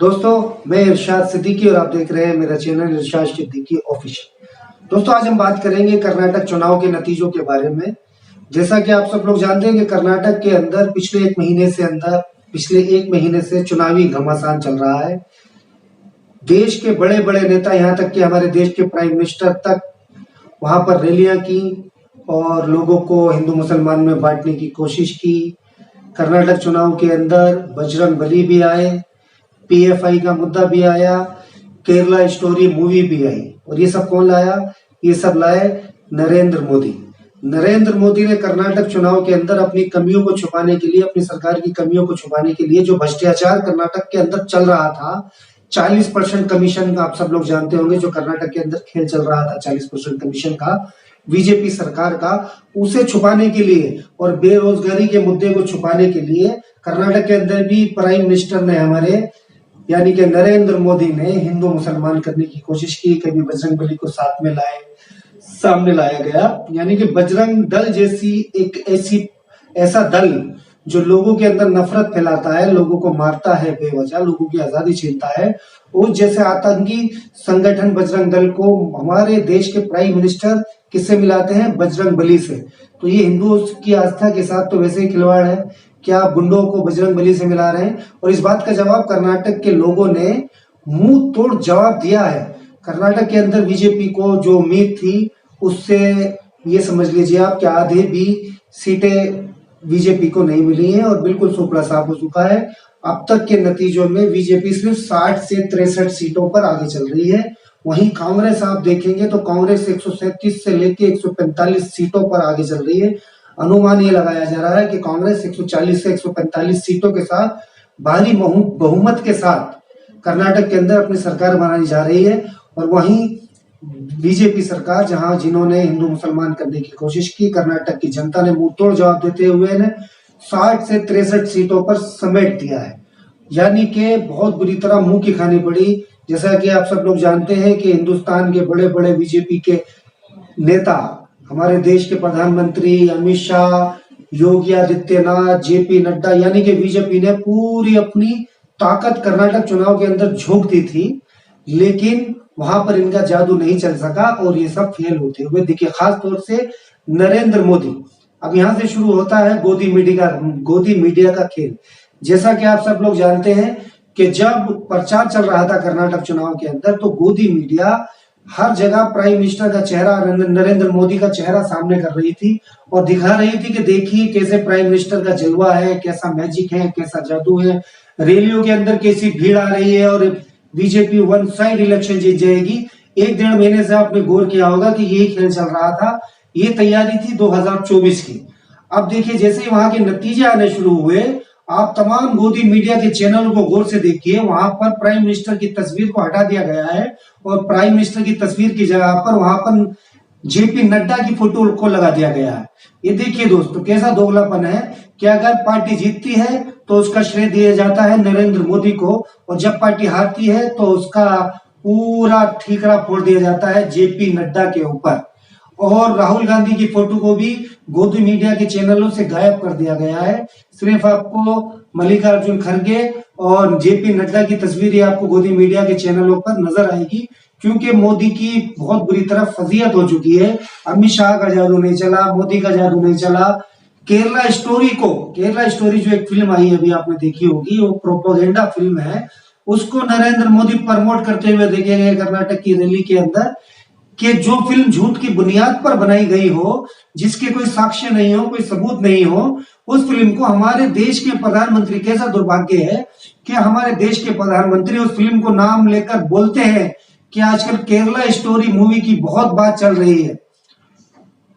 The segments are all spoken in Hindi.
दोस्तों, मैं इरशाद सिद्दीकी और आप देख रहे हैं मेरा चैनल इरशाद सिद्दीकी ऑफिशियल। दोस्तों, आज हम बात करेंगे कर्नाटक चुनाव के नतीजों के बारे में। जैसा कि आप सब लोग जानते हैं कि कर्नाटक के अंदर पिछले एक महीने से चुनावी घमासान चल रहा है। देश के बड़े बड़े नेता, यहाँ तक कि हमारे देश के प्राइम मिनिस्टर तक वहां पर रैलियां की और लोगों को हिंदू मुसलमान में बांटने की कोशिश की। कर्नाटक चुनाव के अंदर बजरंग बली भी आए, पीएफआई का मुद्दा भी आया, केरला स्टोरी मूवी भी आई। और ये सब कौन लाया? ये सब लाए नरेंद्र मोदी। नरेंद्र मोदी ने कर्नाटक चुनाव के अंदर अपनी कमियों को छुपाने के लिए, अपनी सरकार की कमियों को छुपाने के लिए, जो भ्रष्टाचार कर्नाटक के अंदर चल रहा था, 40% कमीशन का, आप सब लोग जानते होंगे, जो कर्नाटक के अंदर खेल चल रहा था 40% कमीशन का बीजेपी सरकार का, उसे छुपाने के लिए और बेरोजगारी के मुद्दे को छुपाने के लिए कर्नाटक के अंदर भी प्राइम मिनिस्टर ने, हमारे यानी कि नरेंद्र मोदी ने, हिंदू मुसलमान करने की कोशिश की। कभी बजरंग बली को साथ में सामने लाया गया, यानी कि बजरंग दल जैसी ऐसा दल जो लोगों के अंदर नफरत फैलाता है, लोगों को मारता है बेवजह, लोगों की आजादी छीनता है, उस जैसे आतंकी संगठन बजरंग दल को हमारे देश के प्राइम मिनिस्टर किससे मिलाते हैं? बजरंग बली से। तो ये हिंदुओं की आस्था के साथ तो वैसे ही खिलवाड़ है कि आप गुंडों को बजरंग बली से मिला रहे हैं। और इस बात का जवाब कर्नाटक के लोगों ने मुंह तोड़ जवाब दिया है। कर्नाटक के अंदर बीजेपी को जो उम्मीद थी, उससे ये समझ लीजिए आप कि आधे भी सीटें बीजेपी को नहीं मिली हैं और बिल्कुल सुपड़ा साफ हो चुका है। अब तक के नतीजों में बीजेपी सिर्फ 60 से 63 सीटों पर आगे चल रही है। वहीं कांग्रेस आप देखेंगे तो कांग्रेस 137 से लेके 145 सीटों पर आगे चल रही है। अनुमान ये लगाया जा रहा है कि कांग्रेस 140 से 145 सीटों के साथ भारी बहुमत के साथ कर्नाटक के अंदर अपनी सरकार बनाने जा रही है। और वहीं बीजेपी सरकार, जिन्होंने हिंदू मुसलमान करने की कोशिश की, कर्नाटक की जनता ने मुंह तोड़ जवाब देते हुए ने 60 से 63 सीटों पर समेट दिया है। यानी कि बहुत बुरी तरह मुंह की खानी पड़ी। जैसा कि आप सब लोग जानते हैं कि हिंदुस्तान के बड़े बड़े बीजेपी के नेता, हमारे देश के प्रधानमंत्री अमित शाह, योगी आदित्यनाथ, जेपी नड्डा, यानी कि बीजेपी ने पूरी अपनी ताकत कर्नाटक चुनाव के अंदर झोंक दी थी, लेकिन वहां पर इनका जादू नहीं चल सका और ये सब फेल होते हुए दिखे। खास तौर से नरेंद्र मोदी। अब यहां से शुरू होता है गोदी मीडिया का खेल। जैसा कि आप सब लोग जानते हैं कि जब प्रचार चल रहा था कर्नाटक चुनाव के अंदर, तो गोदी मीडिया हर जगह प्राइम मिनिस्टर का चेहरा, नरेंद्र मोदी का चेहरा सामने कर रही थी और दिखा रही थी कि देखिए कैसे प्राइम मिनिस्टर का जलवा है, कैसा मैजिक है, कैसा जादू है। रैलियों के अंदर कैसी भीड़ आ रही है और बीजेपी वन साइड इलेक्शन जीत जाएगी। 1-1.5 महीने से आपने गौर किया होगा कि यही खेल चल रहा था। ये तैयारी थी 2024 की। अब देखिए, जैसे ही वहां के नतीजे आने शुरू हुए, आप तमाम गोदी मीडिया के चैनलों को गौर से देखिए, वहां पर प्राइम मिनिस्टर की तस्वीर को हटा दिया गया है और प्राइम मिनिस्टर की तस्वीर की जगह पर वहां पर जेपी नड्डा की फोटो को लगा दिया गया है। ये देखिए दोस्तों, कैसा दोगलापन है कि अगर पार्टी जीतती है तो उसका श्रेय दिया जाता है नरेंद्र मोदी को, और जब पार्टी हारती है तो उसका पूरा ठीकरा फोड़ दिया जाता है जेपी नड्डा के ऊपर। और राहुल गांधी की फोटो को भी गोदी मीडिया के चैनलों से गायब कर दिया गया है। सिर्फ आपको मल्लिकार्जुन खड़गे और जेपी नड्डा की तस्वीरें आपको गोदी मीडिया के चैनलों पर नजर आएगी, क्योंकि मोदी की बहुत बुरी तरह फजीयत हो चुकी है। अमित शाह का जादू नहीं चला, मोदी का जादू नहीं चला। केरला स्टोरी जो एक फिल्म आई अभी आपने देखी होगी, वो प्रोपोगेंडा फिल्म है, उसको नरेंद्र मोदी प्रमोट करते हुए देखे गए कर्नाटक की रैली के अंदर, कि जो फिल्म झूठ की बुनियाद पर बनाई गई हो, जिसके कोई साक्ष्य नहीं हो, कोई सबूत नहीं हो, उस फिल्म को हमारे देश के प्रधानमंत्री, कैसा दुर्भाग्य है कि हमारे देश के प्रधानमंत्री उस फिल्म को नाम लेकर बोलते हैं कि आजकल केरला स्टोरी मूवी की बहुत बात चल रही है।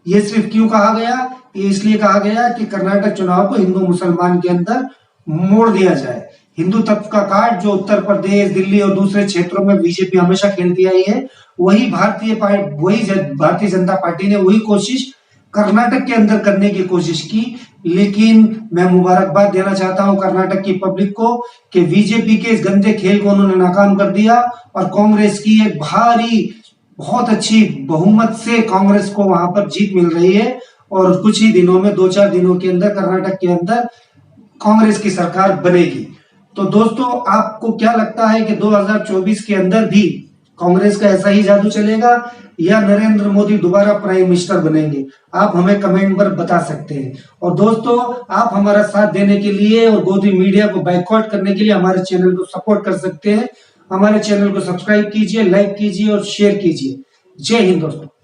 ये सिर्फ क्यों कहा गया? ये इसलिए कहा गया कि कर्नाटक चुनाव को हिंदू मुसलमान के अंदर मोड़ दिया जाए। हिंदू तत्व का कार्ड जो उत्तर प्रदेश, दिल्ली और दूसरे क्षेत्रों में बीजेपी हमेशा खेलती आई है, वही भारतीय जनता पार्टी ने वही कोशिश कर्नाटक के अंदर करने की कोशिश की। लेकिन मैं मुबारकबाद देना चाहता हूं कर्नाटक की पब्लिक को कि बीजेपी के इस गंदे खेल को उन्होंने नाकाम कर दिया और कांग्रेस की एक बहुत अच्छी बहुमत से कांग्रेस को वहां पर जीत मिल रही है। और कुछ ही दिनों में, 2-4 दिनों के अंदर कर्नाटक के अंदर कांग्रेस की सरकार बनेगी। तो दोस्तों आपको क्या लगता है कि 2024 के अंदर भी कांग्रेस का ऐसा ही जादू चलेगा या नरेंद्र मोदी दोबारा प्राइम मिनिस्टर बनेंगे? आप हमें कमेंट पर बता सकते हैं। और दोस्तों आप हमारा साथ देने के लिए और गोदी मीडिया को बाइकआउट करने के लिए हमारे चैनल को सपोर्ट कर सकते हैं। हमारे चैनल को सब्सक्राइब कीजिए, लाइक कीजिए और शेयर कीजिए। जय हिंद दोस्तों।